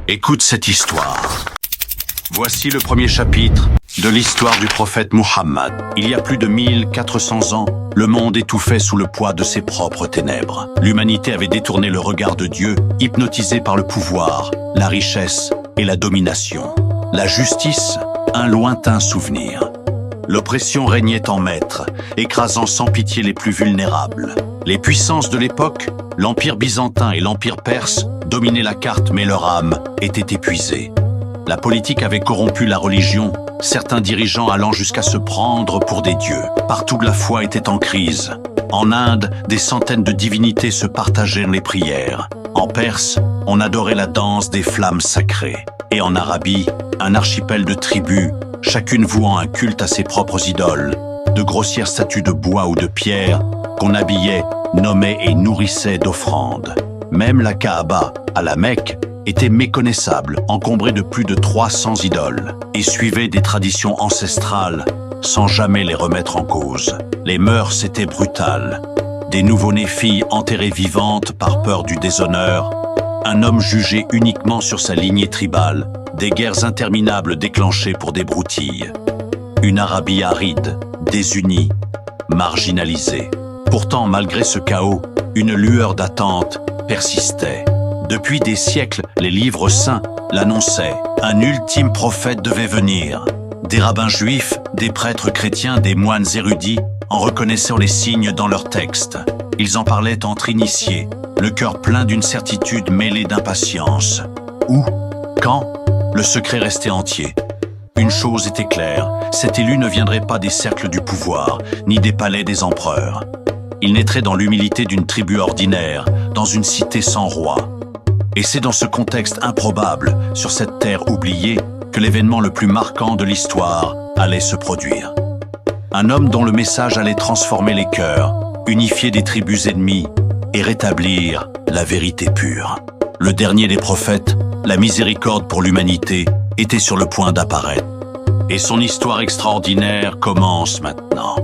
Écoute cette histoire. Voici le premier chapitre de l'histoire du prophète Muhammad. Il y a plus de 1400 ans, le monde étouffait sous le poids de ses propres ténèbres. L'humanité avait détourné le regard de Dieu, hypnotisée par le pouvoir, la richesse et la domination. La justice, un lointain souvenir. L'oppression régnait en maître, écrasant sans pitié les plus vulnérables. Les puissances de l'époque, l'Empire byzantin et l'Empire perse, dominaient la carte mais leur âme était épuisée. La politique avait corrompu la religion, certains dirigeants allant jusqu'à se prendre pour des dieux. Partout la foi était en crise. En Inde, des centaines de divinités se partageaient les prières. En Perse, on adorait la danse des flammes sacrées. Et en Arabie, un archipel de tribus, chacune vouant un culte à ses propres idoles, de grossières statues de bois ou de pierre qu'on habillait, nommait et nourrissait d'offrandes. Même la Kaaba, à la Mecque, était méconnaissable, encombrée de plus de 300 idoles, et suivait des traditions ancestrales sans jamais les remettre en cause. Les mœurs étaient brutales. Des nouveau-nés filles enterrées vivantes par peur du déshonneur, un homme jugé uniquement sur sa lignée tribale, des guerres interminables déclenchées pour des broutilles. Une Arabie aride, désunie, marginalisée. Pourtant, malgré ce chaos, une lueur d'attente persistait. Depuis des siècles, les livres saints l'annonçaient. Un ultime prophète devait venir. Des rabbins juifs, des prêtres chrétiens, des moines érudits en reconnaissant les signes dans leurs textes. Ils en parlaient entre initiés, le cœur plein d'une certitude mêlée d'impatience. Où? Quand? Le secret restait entier. Une chose était claire, cet élu ne viendrait pas des cercles du pouvoir, ni des palais des empereurs. Il naîtrait dans l'humilité d'une tribu ordinaire, dans une cité sans roi. Et c'est dans ce contexte improbable, sur cette terre oubliée, que l'événement le plus marquant de l'histoire allait se produire. Un homme dont le message allait transformer les cœurs, unifier des tribus ennemies et rétablir la vérité pure. Le dernier des prophètes, la miséricorde pour l'humanité, était sur le point d'apparaître. Et son histoire extraordinaire commence maintenant.